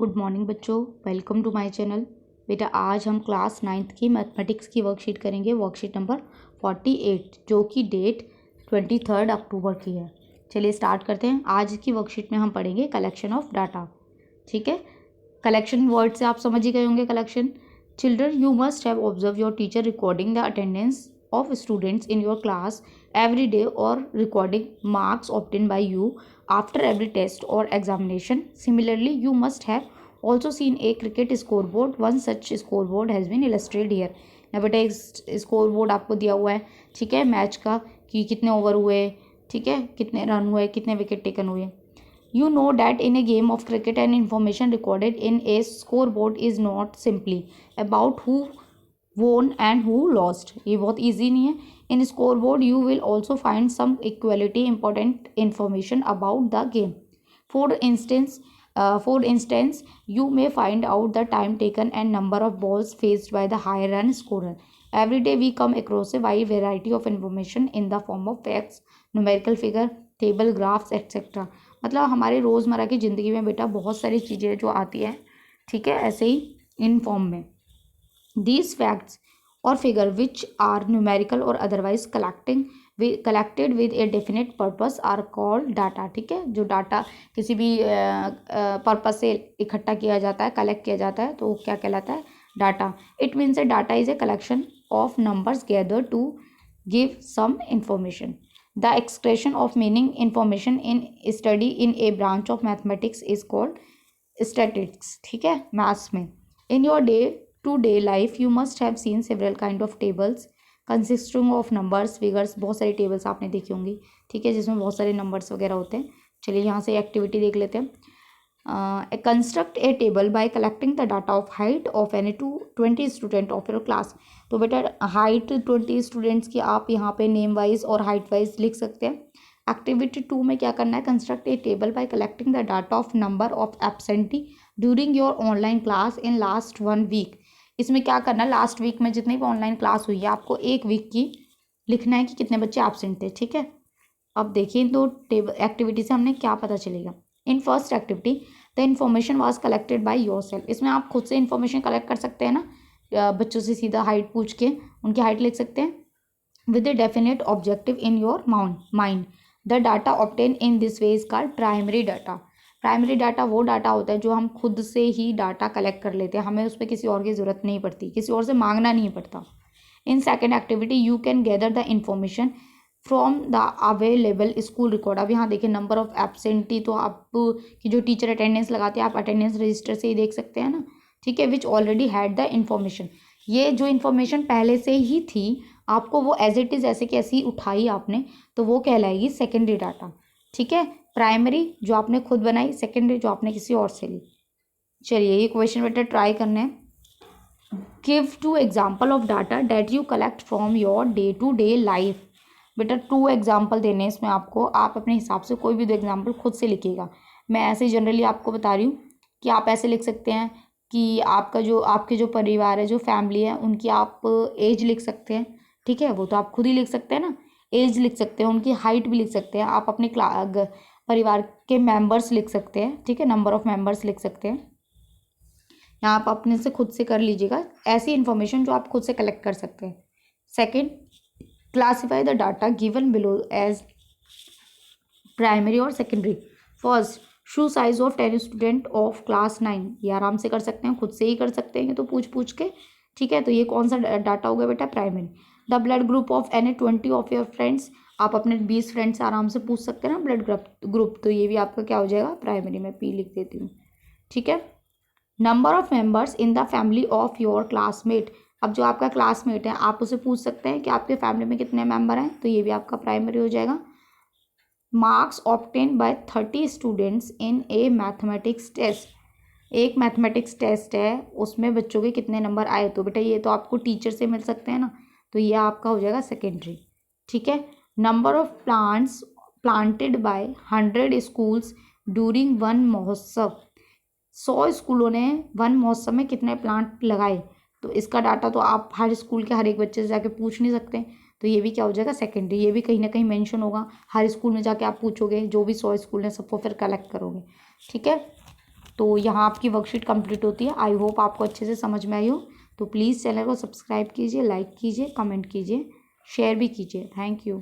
Good morning बच्चों, welcome to my channel. बेटा आज हम क्लास 9th की मैथमेटिक्स की वर्कशीट करेंगे, वर्कशीट नंबर 48 जो कि डेट 23 अक्टूबर की है। चलिए स्टार्ट करते हैं। आज की वर्कशीट में हम पढ़ेंगे कलेक्शन ऑफ डाटा। ठीक है, कलेक्शन वर्ड से आप समझ ही गए होंगे। Collection, children you must have observe your teacher recording the attendance of students in your class every day or recording marks obtained by you after every test or examination. Similarly, you must have also seen a cricket scoreboard. One such scoreboard has been illustrated here. ना बेटा एक score board आपको दिया हुआ है, ठीक है, match का कि कितने ओवर हुए, ठीक है, कितने रन हुए, कितने विकेट टेकन हुए. You know that in a game of cricket and information recorded in a scoreboard is not simply about who won and who lost. ये बहुत easy नहीं है. In scoreboard you will also find some equally important information about the game. For instance, you may find out the time taken and number of balls faced by the higher run scorer. Every day we come across a wide variety of information in the form of facts, numerical figure, table, graphs, etc. मतलब हमारे रोज़मर्रा की ज़िंदगी में बेटा बहुत सारी चीज़ें जो आती है, ठीक है, ऐसे ही इन फॉर्म में. These facts or figure which are numerical or otherwise collected with a definite purpose are called data. ठीक है, जो डाटा किसी भी पर्पस से इकट्ठा किया जाता है, कलेक्ट किया जाता है, तो क्या कहलाता है? Data. It means a data is a collection of numbers gather to give some information. The expression of meaning information in study in a branch of mathematics is called statistics. ठीक है, maths में. In your day life you must have seen several kind of tables consisting of numbers, figures. बहुत सारी tables आपने देखी होंगी, ठीक है, जिसमें बहुत सारे नंबर्स वगैरह होते हैं. चलिए यहाँ से एक्टिविटी देख लेते हैं. Construct a table by collecting the data of height of any 20 student of your class. तो बेटा हाइट 20 स्टूडेंट्स की आप यहाँ पे नेम वाइज और हाइट वाइज लिख सकते हैं. एक्टिविटी 2 में क्या करना है? Construct a table by collecting the data of number of absentee during your online class in last 1 week. इसमें क्या करना है? लास्ट वीक में जितनी भी ऑनलाइन क्लास हुई है आपको एक वीक की लिखना है कि कितने बच्चे एब्सेंट थे. ठीक है, अब देखिए तो टेबल एक्टिविटी से हमने क्या पता चलेगा. In first activity the information was collected by yourself. इसमें आप खुद से इन्फॉर्मेशन कलेक्ट कर सकते हैं ना, बच्चों से सीधा हाइट पूछ के उनकी हाइट लिख सकते हैं with a definite objective in your mind. The data obtain in this way is called primary data. Primary data वो डाटा होता है जो हम खुद से ही डाटा कलेक्ट कर लेते हैं, हमें उस पर किसी और की ज़रूरत नहीं पड़ती, किसी और से मांगना नहीं पड़ता. In second activity you can gather the information from the available school record. अब यहाँ देखिए नंबर ऑफ एब्सेंटी, तो आप की जो टीचर अटेंडेंस लगाते हैं आप अटेंडेंस रजिस्टर से ही देख सकते हैं ना, ठीक है, विच ऑलरेडी हैड द इंफॉर्मेशन. ये जो इन्फॉर्मेशन पहले से ही थी आपको वो एज इट इज़ ऐसे की ऐसी उठाई आपने, तो वो कहलाएगी सेकेंडरी डाटा. ठीक है, प्राइमरी जो आपने खुद बनाई, सेकेंडरी जो आपने किसी और से ली. चलिए ये क्वेश्चन बेटा ट्राई करने हैं. Give 2 example of data that you collect from your day to day life. बेटा 2 एग्जाम्पल देने हैं इसमें आपको, आप अपने हिसाब से कोई भी 2 एग्जाम्पल खुद से लिखिएगा. मैं ऐसे जनरली आपको बता रही हूँ कि आप ऐसे लिख सकते हैं कि आपके जो परिवार है, जो फैमिली है, उनकी आप एज लिख सकते हैं. ठीक है, वो तो आप खुद ही लिख सकते हैं ना, एज लिख सकते हैं, उनकी हाइट भी लिख सकते हैं, आप अपने परिवार के मेंबर्स लिख सकते हैं. ठीक है, नंबर ऑफ मेंबर्स लिख सकते हैं. यहाँ आप अपने से खुद से कर लीजिएगा ऐसी इन्फॉर्मेशन जो आप खुद से कलेक्ट कर सकते हैं. Second, classify the data given below as primary और secondary. First, shoe size of 10 student of class 9. ये आराम से कर सकते हैं, खुद से ही कर सकते हैं, तो पूछ के. ठीक है, तो ये कौन सा डाटा होगा बेटा? Primary. The blood group of any 20 of your friends. आप अपने 20 फ्रेंड से आराम से पूछ सकते हैं ना ब्लड ग्रुप, तो ये भी आपका क्या हो जाएगा? प्राइमरी. में पी लिख देती हूँ. ठीक है. Number of members in the family of your classmate. अब जो आपका क्लासमेट है आप उसे पूछ सकते हैं कि आपके फैमिली में कितने मेंबर हैं, तो ये भी आपका प्राइमरी हो जाएगा. Marks obtain by 30 students in a mathematics test. एक मैथमेटिक्स टेस्ट है, उसमें बच्चों के कितने नंबर आए, तो बेटा ये तो आपको टीचर से मिल सकते हैं ना, तो ये आपका हो जाएगा सेकेंडरी. ठीक है. Number of plants planted by 100 schools during one महोत्सव. 100 स्कूलों ने वन महोत्सव में कितने प्लांट लगाए, तो इसका डाटा तो आप हर स्कूल के हर एक बच्चे से जाके पूछ नहीं सकते, तो ये भी क्या हो जाएगा? सेकेंडरी. ये भी कहीं ना कहीं मेंशन होगा, हर स्कूल में जाके आप पूछोगे, जो भी 100 स्कूल ने सबको फिर कलेक्ट करोगे. ठीक है. तो यहाँ आपकी वर्कशीट कंप्लीट होती है। आई होप आपको अच्छे से समझ में आई हो। तो प्लीज़ चैनल को सब्सक्राइब कीजिए, लाइक कीजिए, कमेंट कीजिए, शेयर भी कीजिए। Thank you.